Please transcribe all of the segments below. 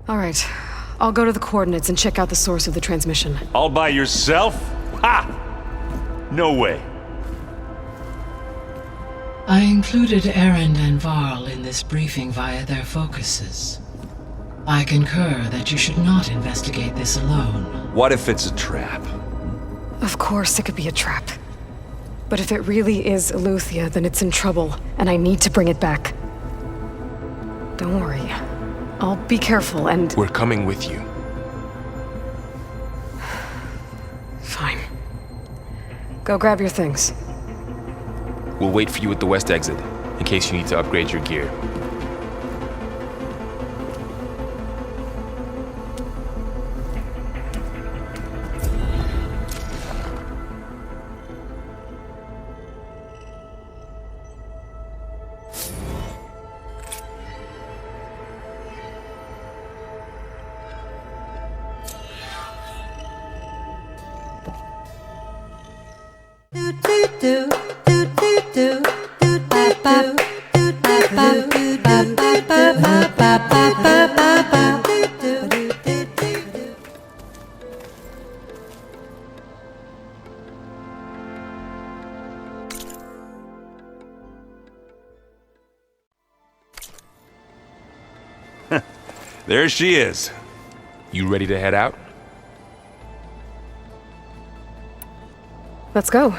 All right. I'll go to the coordinates and check out the source of the transmission. All by yourself? Ha! No way. I included Erend and Varl in this briefing via their focuses. I concur that you should not investigate this alone. What if it's a trap? Of course it could be a trap. But if it really is Eleuthia, then it's in trouble, and I need to bring it back. Don't worry. I'll be careful and... We're coming with you. Fine. Go grab your things. We'll wait for you at the west exit, in case you need to upgrade your gear. There she is. You ready to head out? Let's go.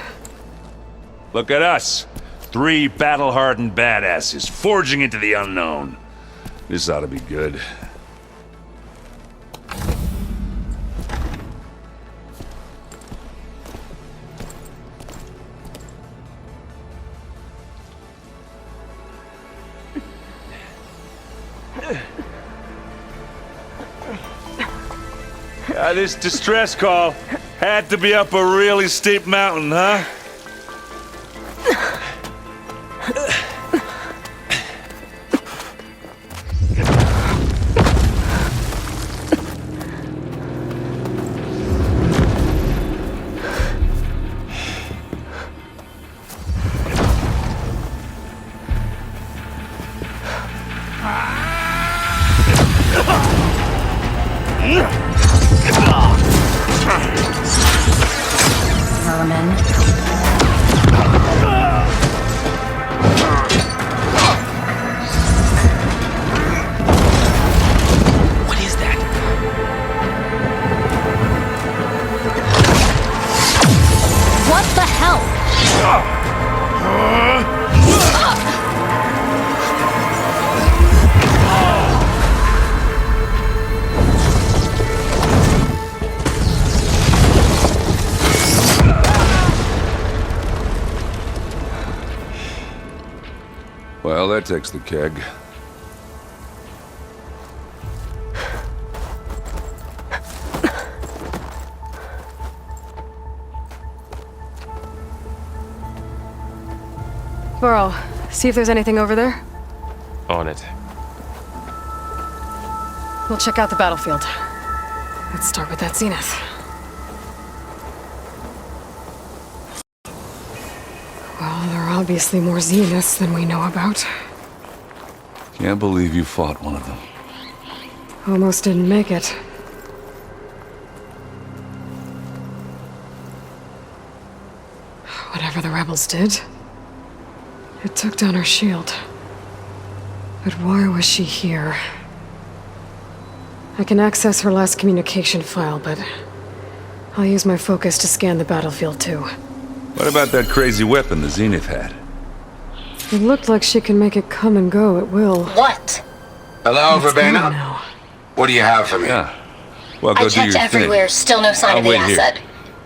Look at us. 3 battle-hardened badasses forging into the unknown. This ought to be good. This distress call had to be up a really steep mountain, huh? Well, that takes the keg. Varl, see if there's anything over there. On it. We'll check out the battlefield. Let's start with that Zenith. Well, there are obviously more Zeniths than we know about. Can't believe you fought one of them. Almost didn't make it. Whatever the rebels did, it took down her shield. But why was she here? I can access her last communication file, but I'll use my focus to scan the battlefield too. What about that crazy weapon the Zenith had? It looked like she can make it come and go at will. What? Hello, It's Verbena? gone now. What do you have for me? Yeah. Well, go I do your checked everywhere, still no sign I'll of the wait here. asset.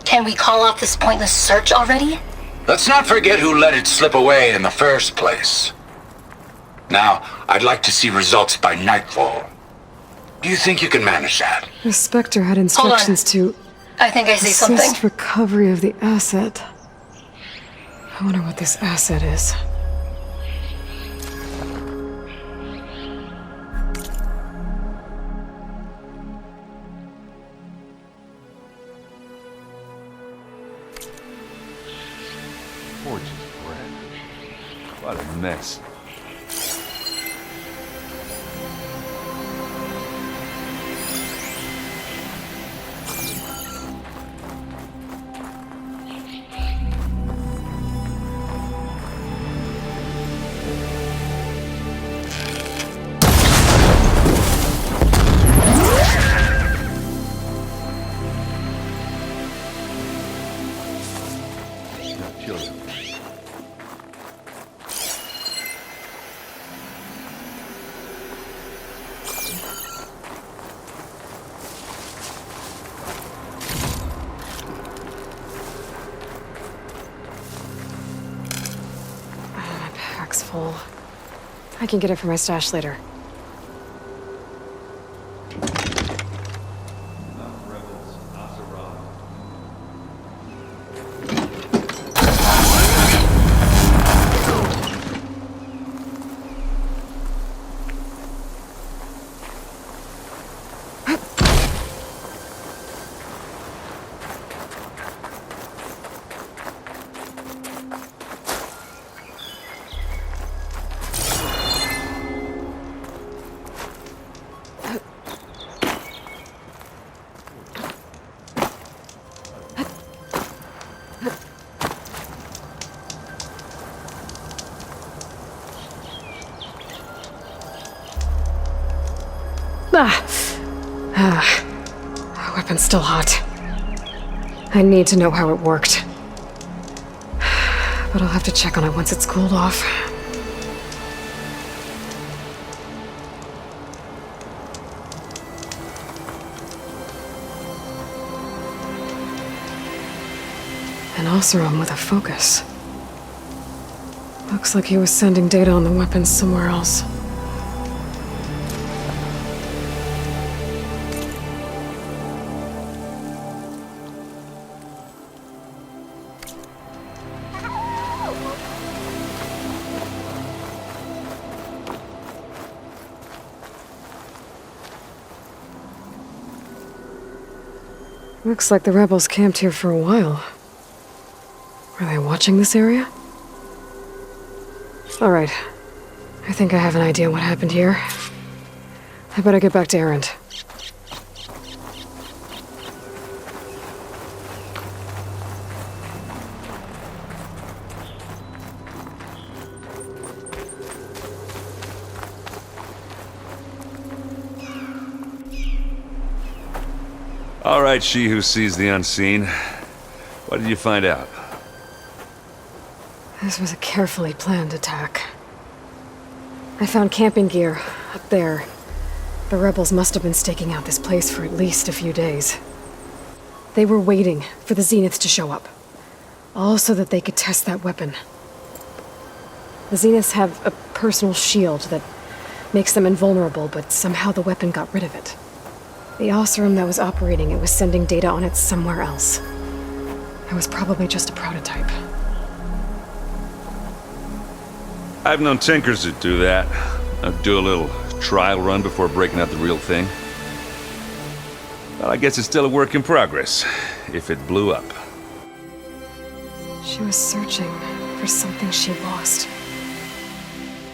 Can we call off this pointless search already? Let's not forget who let it slip away in the first place. Now, I'd like to see results by nightfall. Do you think you can manage that? The Specter had instructions to I think I see something. assist recovery of the asset. I wonder what this asset is. Gorgeous bread. What a mess. full. I can get it from my stash later. Weapon's still hot. I need to know how it worked. But I'll have to check on it once it's cooled off. An Oseram with a focus. Looks like he was sending data on the weapons somewhere else. Looks like the rebels camped here for a while. Are they watching this area? Alright. I think I have an idea what happened here. I better get back to Erend. All right, she who sees the unseen. What did you find out? This was a carefully planned attack. I found camping gear up there. The rebels must have been staking out this place for at least a few days. They were waiting for the Zenith to show up. All so that they could test that weapon. The Zeniths have a personal shield that makes them invulnerable, but somehow the weapon got rid of it. The Oseram that was operating it was sending data on it somewhere else. It was probably just a prototype. I've known tinkers that do that. I'd do a little trial run before breaking out the real thing. Well, I guess it's still a work in progress, if it blew up. She was searching for something she lost.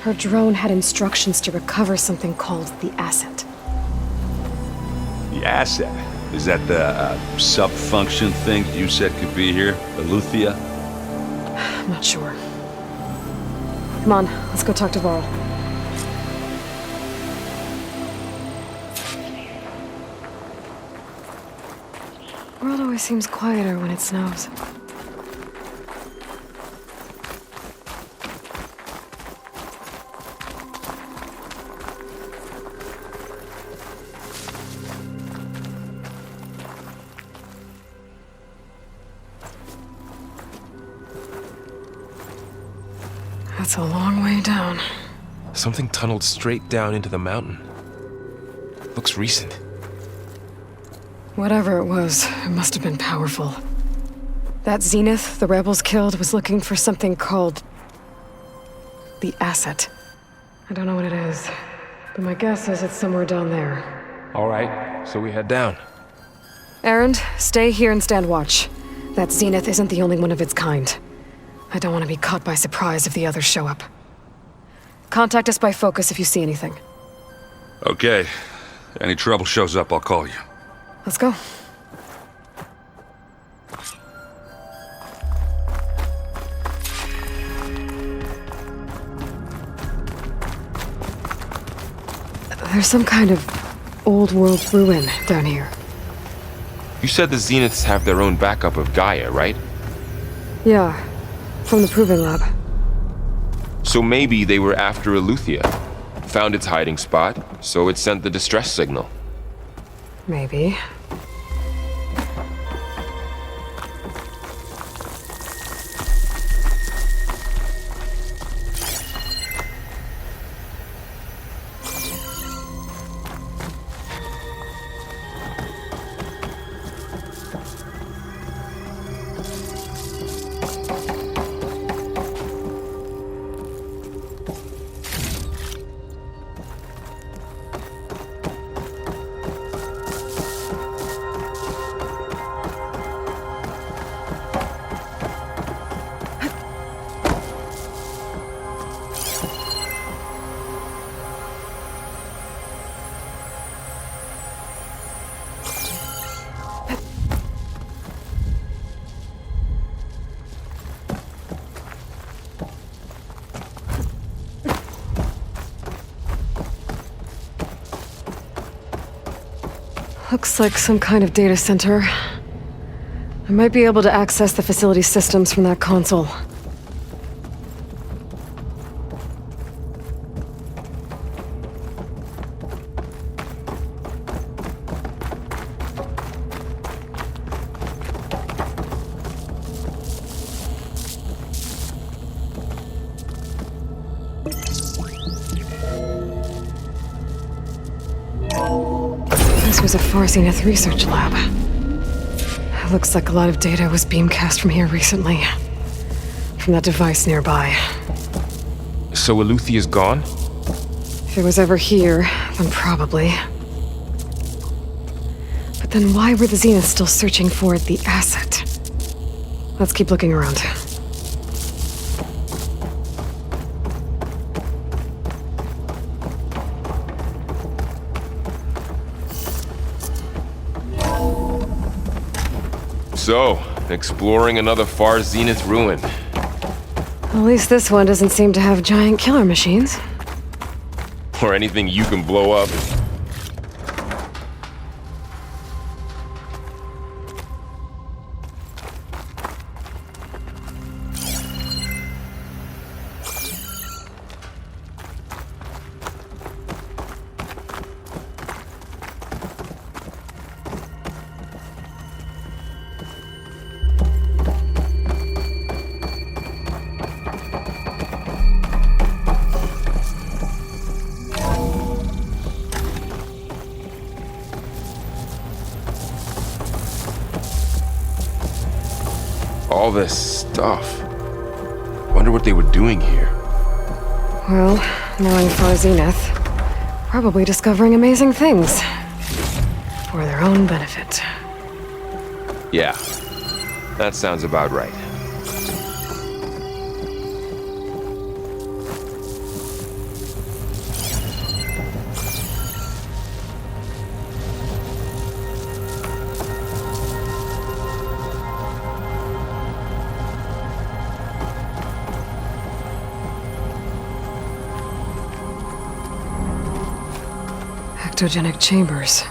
Her drone had instructions to recover something called the asset. The asset? Is that the sub-function thing you said could be here? Aloy? I'm not sure. Come on, let's go talk to Varl. The world always seems quieter when it snows. That's a long way down. Something tunneled straight down into the mountain. Looks recent. Whatever it was, it must have been powerful. That Zenith the rebels killed was looking for something called the asset. I don't know what it is, but my guess is it's somewhere down there. All right, so we head down. Erend, stay here and stand watch. That Zenith isn't the only one of its kind. I don't want to be caught by surprise if the others show up. Contact us by focus if you see anything. Okay. Any trouble shows up, I'll call you. Let's go. There's some kind of old world ruin down here. You said the Zeniths have their own backup of GAIA, right? Yeah, from the Proving Lab. So maybe they were after Aloy, found its hiding spot, so it sent the distress signal. Maybe. Looks like some kind of data center. I might be able to access the facility systems from that console. This was a Zenith research lab. Looks like a lot of data was beamcast from here recently. From that device nearby. So Aluthia's gone? If it was ever here, then probably. But then why were the Zenith still searching for the asset? Let's keep looking around. So, exploring another far Zenith ruin. At least this one doesn't seem to have giant killer machines. Or anything you can blow up. All this stuff. Wonder what they were doing here. Well, knowing far Zenith, probably discovering amazing things. For their own benefit. Yeah, that sounds about right. Ectogenic chambers.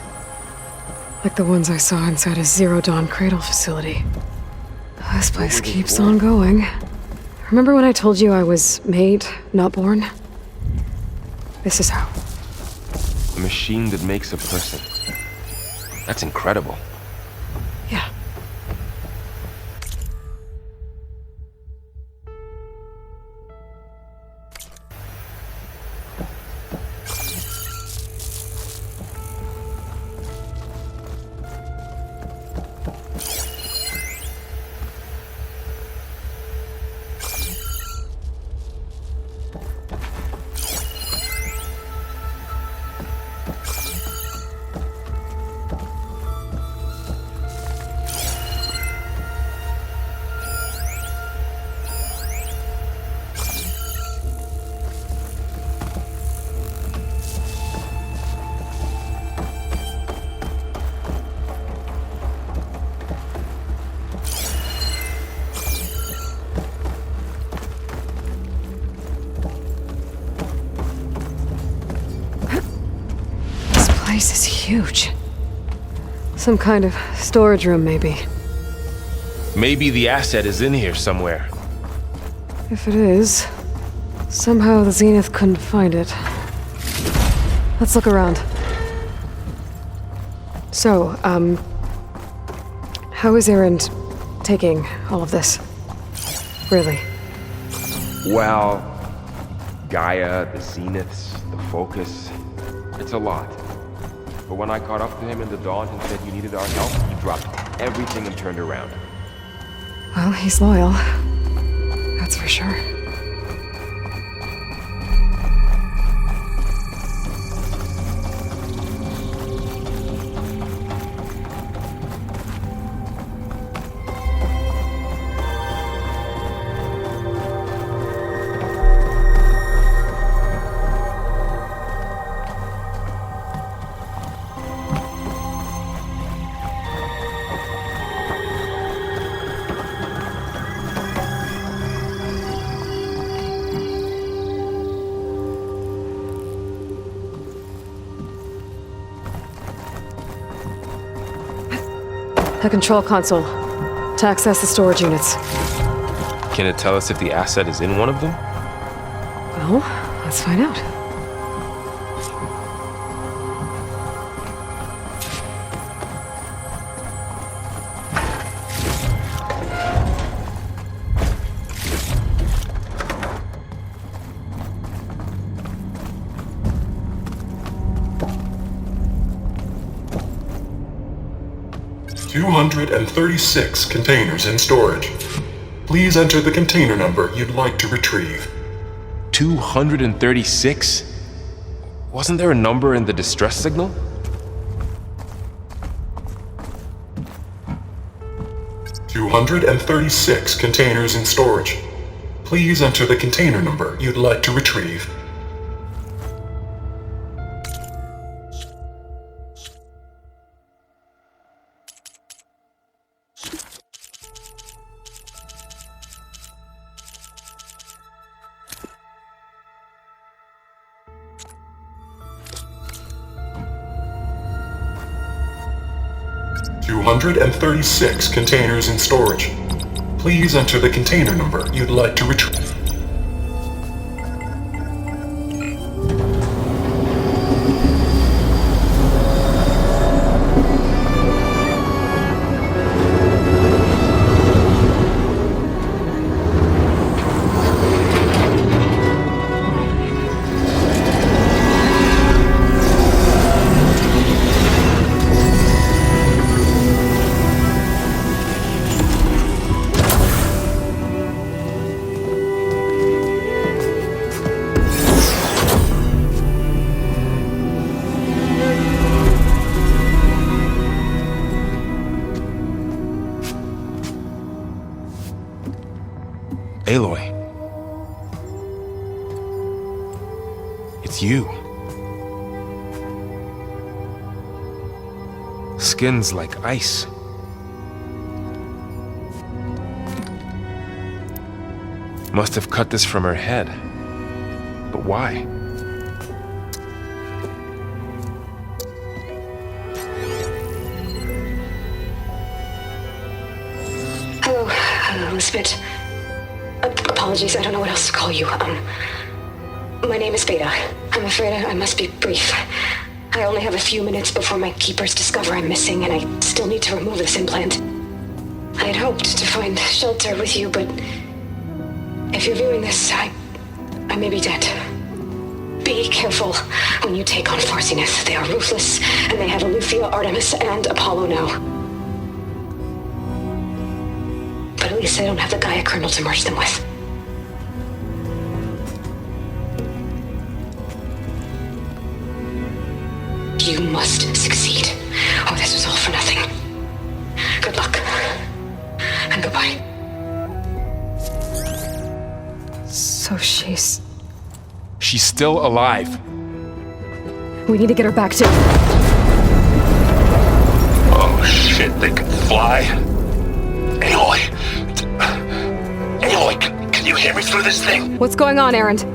Like the ones I saw inside a Zero Dawn Cradle facility. This place keeps on going. Remember when I told you I was made, not born? This is how. A machine that makes a person. That's incredible. Yeah. This place is huge. Some kind of storage room, maybe. Maybe the asset is in here somewhere. If it is, somehow the Zenith couldn't find it. Let's look around. So, how is Erend taking all of this? Really? Well, GAIA, the Zeniths, the Focus. It's a lot. But when I caught up to him in the dawn and said you needed our help, he dropped everything and turned around. Well, he's loyal. That's for sure. A control console. To access the storage units. Can it tell us if the asset is in one of them? Well, let's find out. $236 containers in storage. Please enter the container number you'd like to retrieve. 236? Wasn't there a number in the distress signal? $236 containers in storage. Please enter the container number you'd like to retrieve. $236 containers in storage. Please enter the container number you'd like to retrieve. Aloy. It's you. Skin's like ice. Must have cut this from her head. But why? Hello, Spit. Apologies, I don't know what else to call you. My name is Beta. I'm afraid I must be brief. I only have a few minutes before my keepers discover I'm missing, and I still need to remove this implant. I had hoped to find shelter with you, but if you're viewing this, I may be dead. Be careful when you take on Zenith. They are ruthless, and they have Aletheia, Artemis, and Apollo now. But at least they don't have the GAIA kernel to merge them with. You must succeed, or this was all for nothing. Good luck. And goodbye. So she's still alive. We need to get her back to... Oh shit, they can fly? Aloy! Aloy, can you hear me through this thing? What's going on, Erend?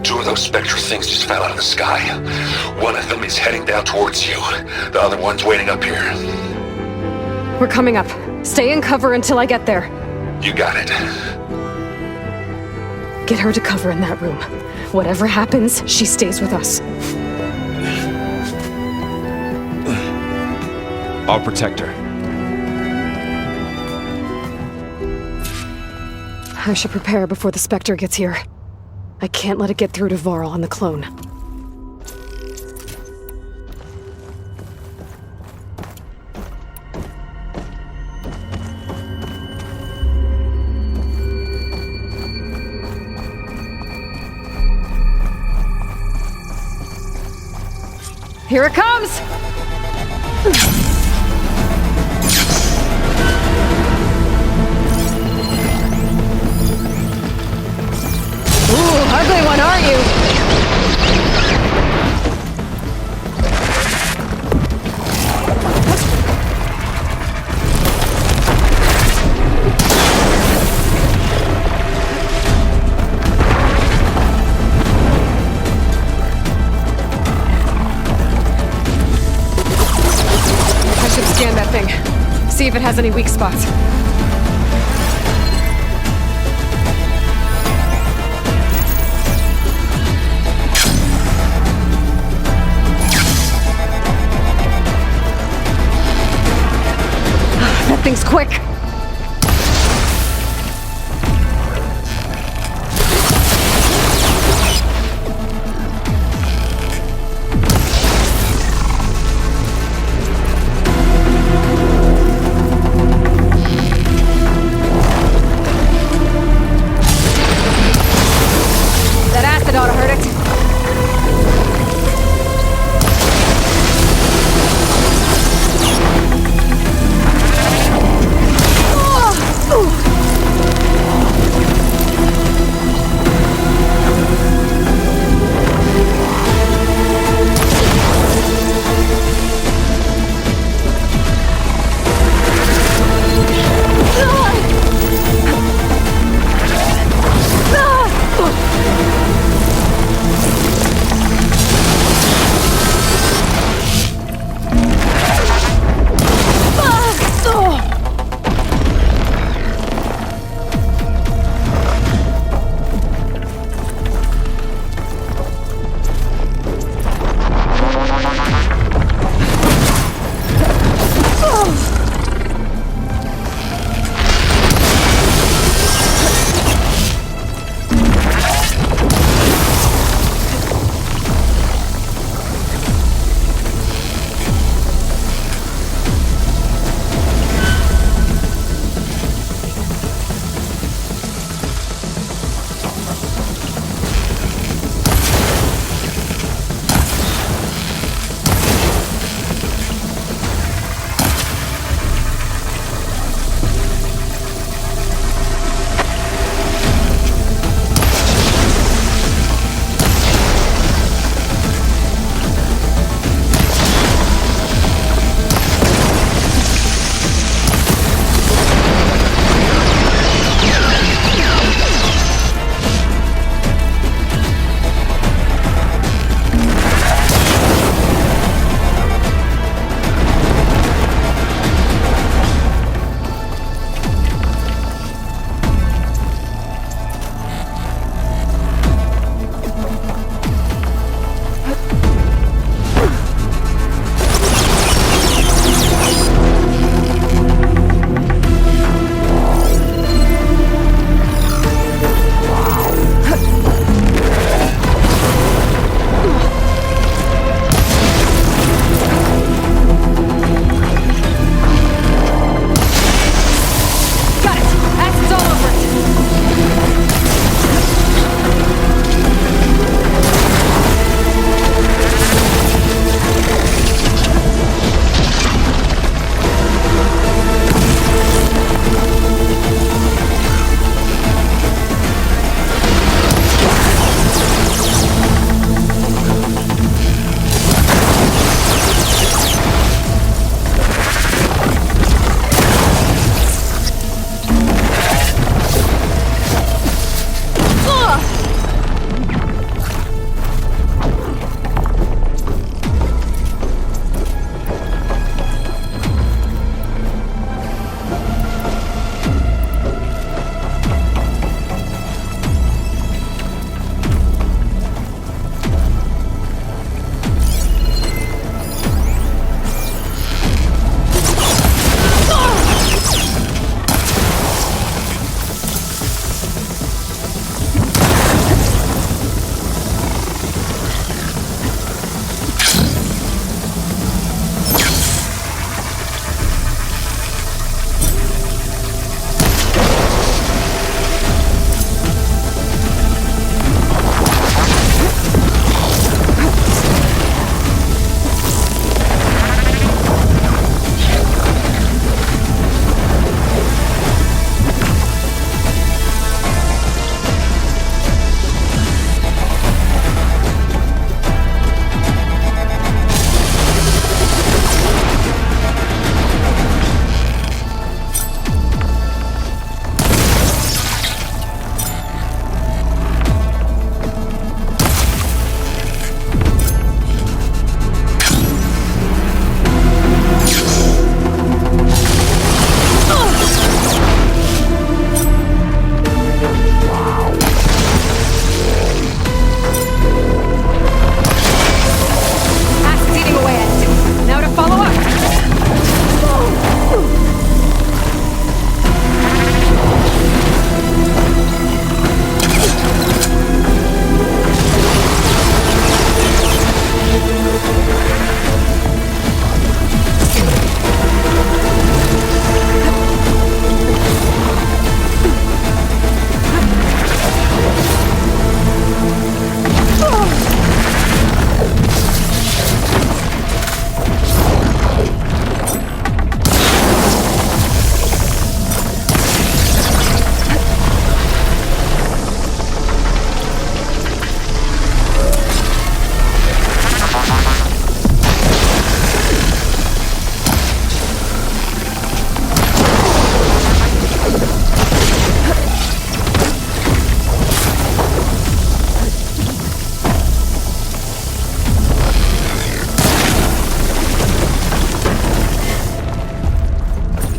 Two of those Specter things just fell out of the sky. One of them is heading down towards you. The other one's waiting up here. We're coming up. Stay in cover until I get there. You got it. Get her to cover in that room. Whatever happens, she stays with us. I'll protect her. I should prepare before the Specter gets here. I can't let it get through to Varl on the clone. Here it comes! Ooh, ugly one, aren't you? See if it has any weak spots. That thing's quick. That acid ought to hurt it.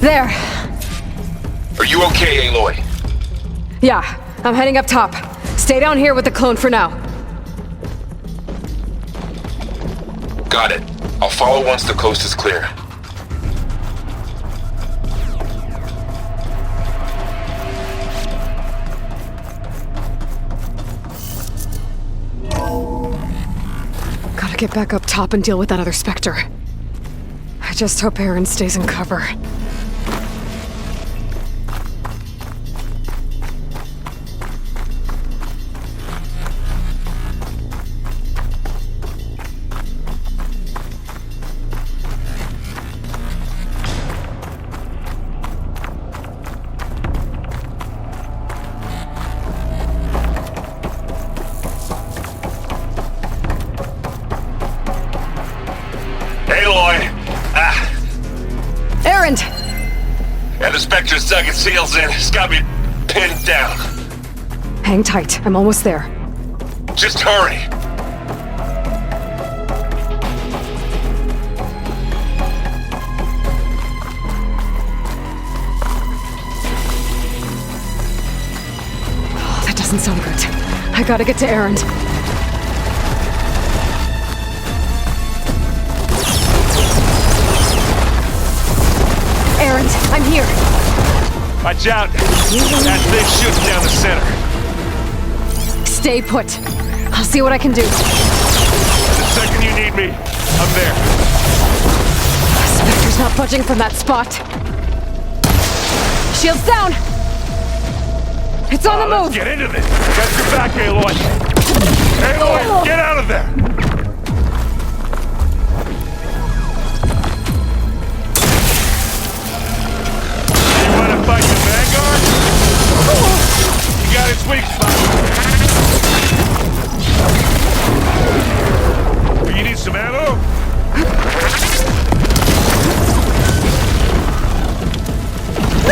There. Are you okay, Aloy? Yeah, I'm heading up top. Stay down here with the clone for now. Got it. I'll follow once the coast is clear. Gotta get back up top and deal with that other Specter. I just hope Aaron stays in cover. Aaron! Yeah, the Spectre's dug its heels in. It's got me pinned down. Hang tight, I'm almost there. Just hurry. Oh, that doesn't sound good. I gotta get to Aaron. Aaron, I'm here. Watch out. That thing's shooting down the center. Stay put. I'll see what I can do. The second you need me, I'm there. Spectre's not budging from that spot. Shields down! It's on the move! Let's get into this. Got your back, Aloy. Aloy, get out of there! Fight the Vanguard? You got its weak spot. You need some ammo?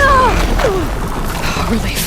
Oh, relief.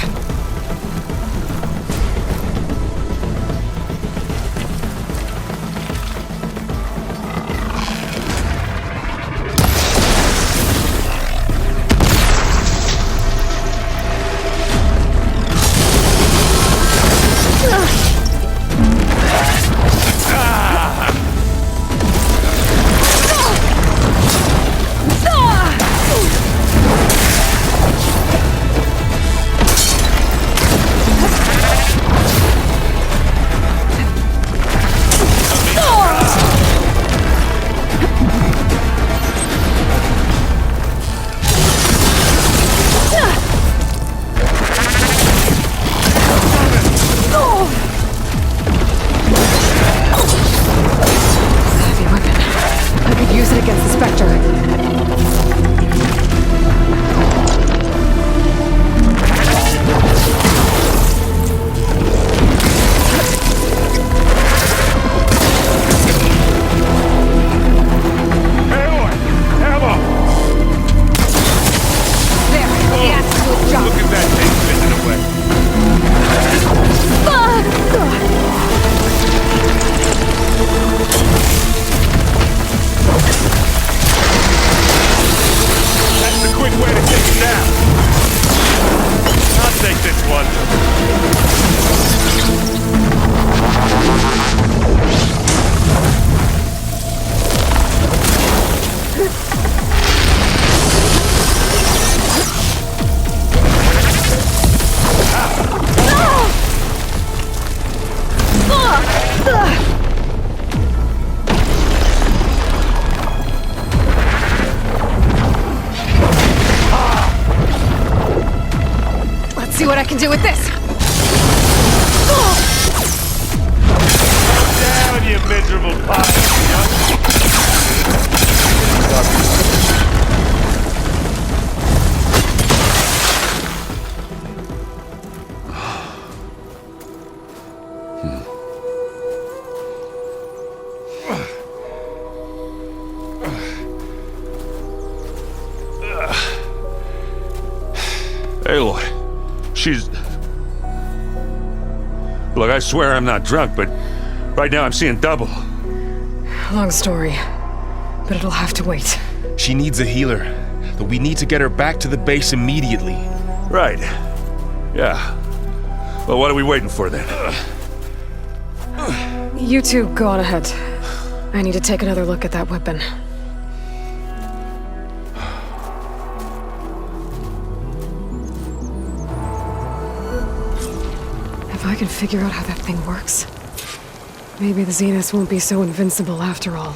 See what I can do with this. Down, you miserable pie. Aloy. She's... Look, I swear I'm not drunk, but right now I'm seeing double. Long story, but it'll have to wait. She needs a healer. but we need to get her back to the base immediately. Right. Yeah. Well, what are we waiting for then? You two go on ahead. I need to take another look at that weapon. If I can figure out how that thing works, maybe the Zeniths won't be so invincible after all.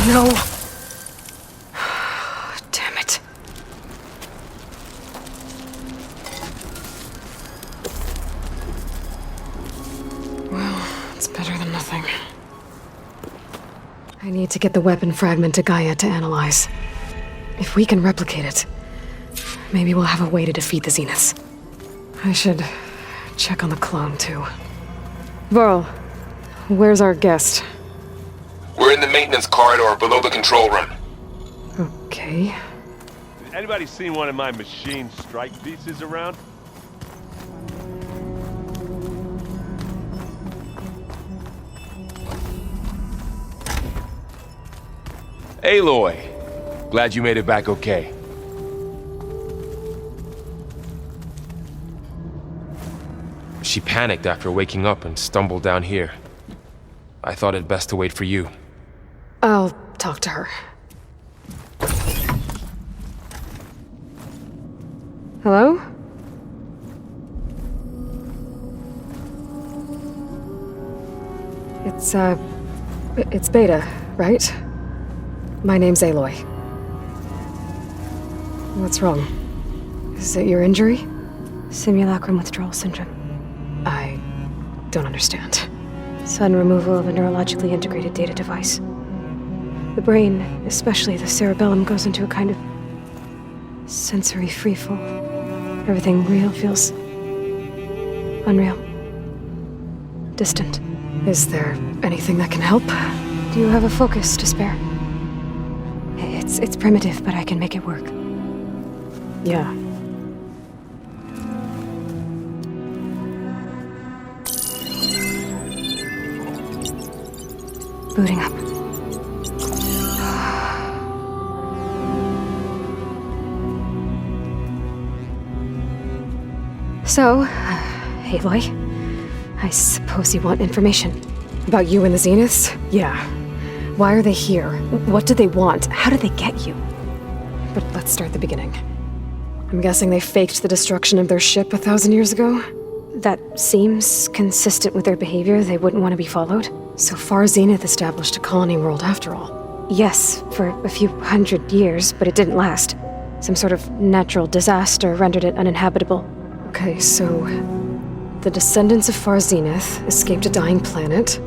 No. Damn it. Well, it's better than nothing. I need to get the weapon fragment to GAIA to analyze. If we can replicate it, maybe we'll have a way to defeat the Zeniths. I should check on the clone, too. Varl, where's our guest? We're in the maintenance corridor below the control room. Okay. Anybody seen one of my machine strike pieces around? Aloy, glad you made it back okay. She panicked after waking up and stumbled down here. I thought it best to wait for you. I'll talk to her. Hello? It's Beta, right? My name's Aloy. What's wrong? Is it your injury? Simulacrum withdrawal syndrome. I don't understand. Sudden removal of a neurologically integrated data device. The brain, especially the cerebellum, goes into a kind of sensory freefall. Everything real feels unreal. Distant. Is there anything that can help? Do you have a focus to spare? It's primitive, but I can make it work. Yeah. Booting up. So, Aloy, I suppose you want information. About you and the Zeniths? Yeah. Why are they here? What do they want? How did they get you? But let's start at the beginning. I'm guessing they faked the destruction of their ship 1,000 years ago? That seems consistent with their behavior. They wouldn't want to be followed. So far, Zenith established a colony world after all. Yes, for a few hundred years, but it didn't last. Some sort of natural disaster rendered it uninhabitable. Okay, so the descendants of Far Zenith escaped a dying planet,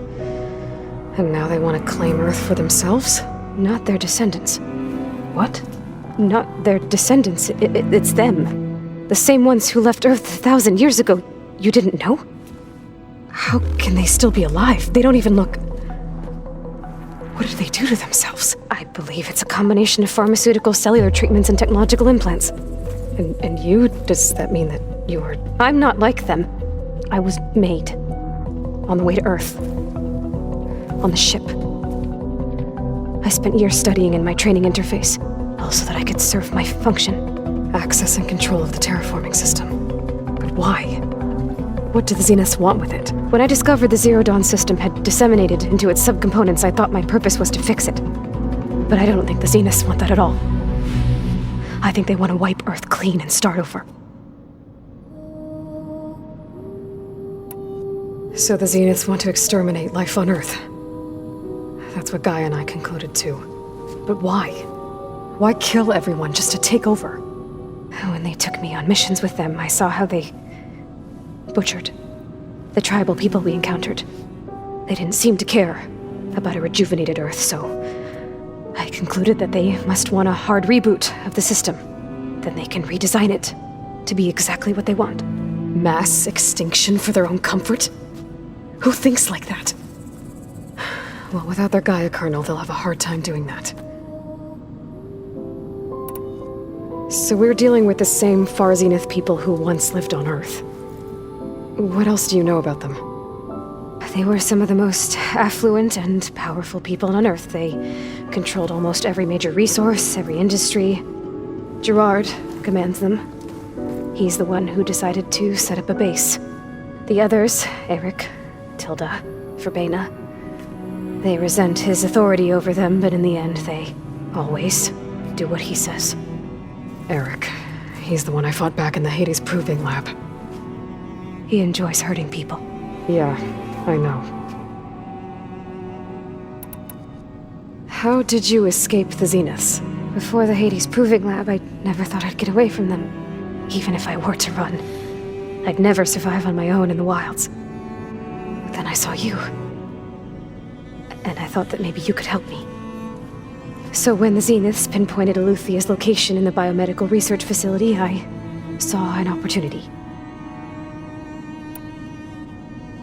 and now they want to claim Earth for themselves? Not their descendants. What? Not their descendants. It's them. The same ones who left Earth 1,000 years ago. You didn't know? How can they still be alive? They don't even look... What did they do to themselves? I believe it's a combination of pharmaceutical, cellular treatments, and technological implants. And you? Does that mean that you are... I'm not like them. I was made. On the way to Earth. On the ship. I spent years studying in my training interface, all so that I could serve my function. Access and control of the terraforming system. But why? What do the Zeniths want with it? When I discovered the Zero Dawn system had disseminated into its subcomponents, I thought my purpose was to fix it. But I don't think the Zeniths want that at all. I think they want to wipe Earth clean and start over. So the Zeniths want to exterminate life on Earth. That's what GAIA and I concluded too. But why? Why kill everyone just to take over? When they took me on missions with them, I saw how they butchered the tribal people we encountered. They didn't seem to care about a rejuvenated Earth, so I concluded that they must want a hard reboot of the system. then they can redesign it to be exactly what they want. Mass extinction for their own comfort? Who thinks like that? Well, without their Gaia kernel, they'll have a hard time doing that. So we're dealing with the same far Zenith people who once lived on Earth. What else do you know about them? They were some of the most affluent and powerful people on Earth. They controlled almost every major resource, every industry. Gerard commands them. He's the one who decided to set up a base. The others, Eric, Tilda, Verbena, they resent his authority over them, but in the end, they always do what he says. Eric. He's the one I fought back in the Hades Proving Lab. He enjoys hurting people. Yeah, I know. How did you escape the Zeniths? Before the Hades Proving Lab, I never thought I'd get away from them. Even if I were to run, I'd never survive on my own in the wilds. But then I saw you. And I thought that maybe you could help me. So when the Zeniths pinpointed Eluthia's location in the biomedical research facility, I saw an opportunity.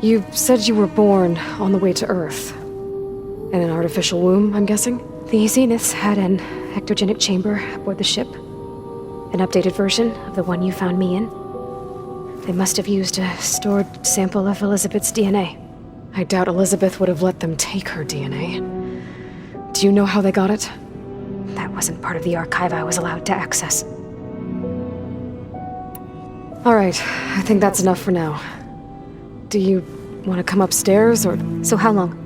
You said you were born on the way to Earth. In an artificial womb, I'm guessing? The Zeniths had an ectogenic chamber aboard the ship. An updated version of the one you found me in. They must have used a stored sample of Elizabeth's DNA. I doubt Elizabeth would have let them take her DNA. Do you know how they got it? That wasn't part of the archive I was allowed to access. All right, I think that's enough for now. Do you want to come upstairs, or...? So how long?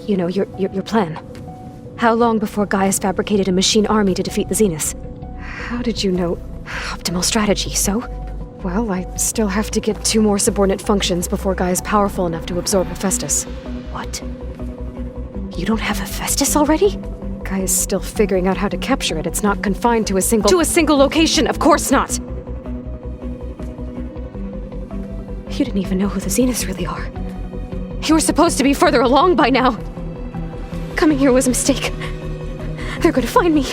You know, your plan. How long before Gaia's fabricated a machine army to defeat the Zeniths? How did you know? Optimal strategy, so? Well, I still have to get 2 more subordinate functions before Gaia's powerful enough to absorb Hephaestus. What? You don't have Hephaestus already? Gaia's still figuring out how to capture it. It's not confined to a single... To a single location, of course not! You didn't even know who the Zeniths really are. You were supposed to be further along by now. Coming here was a mistake. They're gonna find me.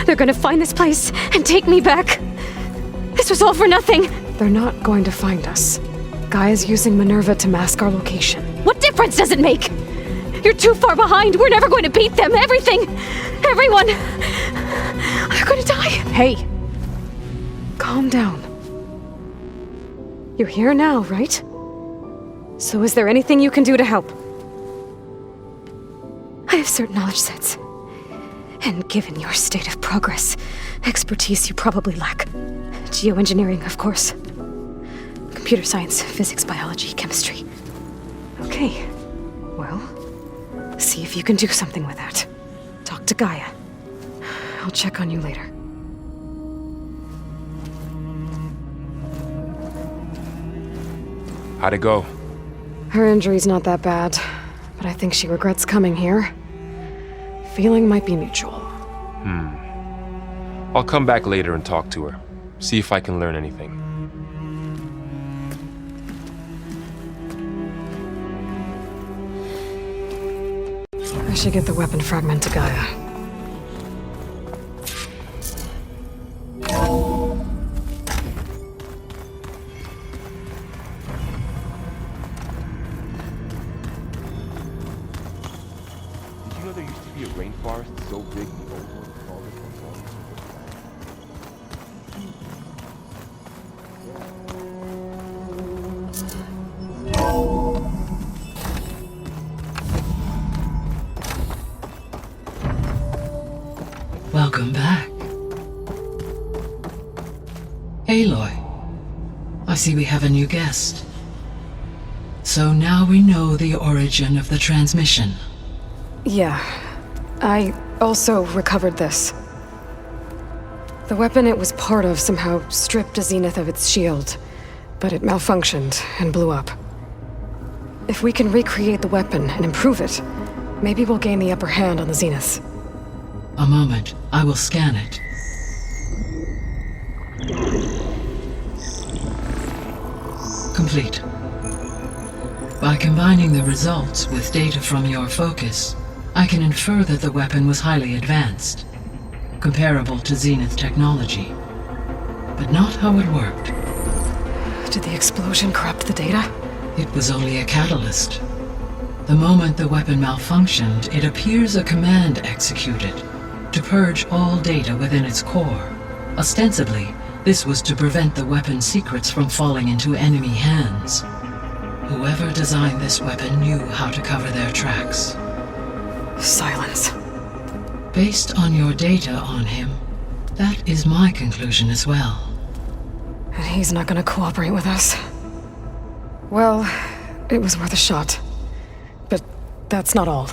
They're gonna find this place and take me back. This was all for nothing. They're not going to find us. Gaia's using Minerva to mask our location. What difference does it make? You're too far behind. We're never going to beat them. Everything. Everyone. They're going to die. Hey. Calm down. You're here now, right? So is there anything you can do to help? I have certain knowledge sets. And given your state of progress, expertise you probably lack. Geoengineering, of course. Computer science, physics, biology, chemistry. Okay. Well, see if you can do something with that. Talk to Gaia. I'll check on you later. How'd it go? Her injury's not that bad, but I think she regrets coming here. Feeling might be mutual. I'll come back later and talk to her. See if I can learn anything. I should get the weapon fragment to Gaia. Did you know there used to be a rainforest so big the old one called it one? Welcome back. Aloy, I see we have a new guest. So now we know the origin of the transmission. Yeah. I also recovered this. The weapon it was part of somehow stripped a Zenith of its shield, but it malfunctioned and blew up. If we can recreate the weapon and improve it, maybe we'll gain the upper hand on the Zeniths. A moment, I will scan it. Complete. By combining the results with data from your focus, I can infer that the weapon was highly advanced. comparable to Zenith technology. But not how it worked. Did the explosion corrupt the data? It was only a catalyst. The moment the weapon malfunctioned, it appears a command executed to purge all data within its core. Ostensibly, this was to prevent the weapon's secrets from falling into enemy hands. Whoever designed this weapon knew how to cover their tracks. Silence. Based on your data on him, that is my conclusion as well. And he's not gonna cooperate with us. Well, it was worth a shot. But that's not all.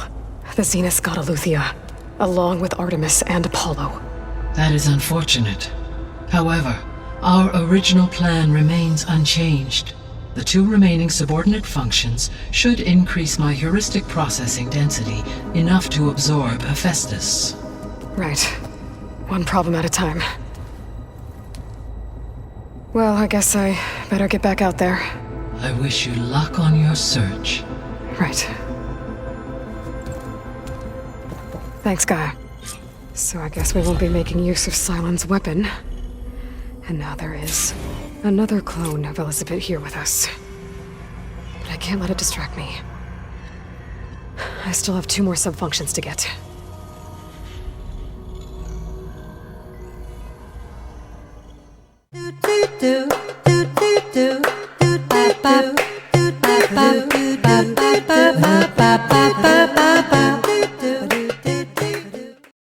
The Zenith got Aletheia, along with Artemis and Apollo. That is unfortunate. However, our original plan remains unchanged. The 2 remaining subordinate functions should increase my heuristic processing density enough to absorb Hephaestus. Right. One problem at a time. Well, I guess I better get back out there. I wish you luck on your search. Right. Thanks, Gaia. So I guess we won't be making use of Cylon's weapon. And now there is another clone of Elizabeth here with us. But I can't let it distract me. I still have 2 more sub-functions to get. Do, do, do.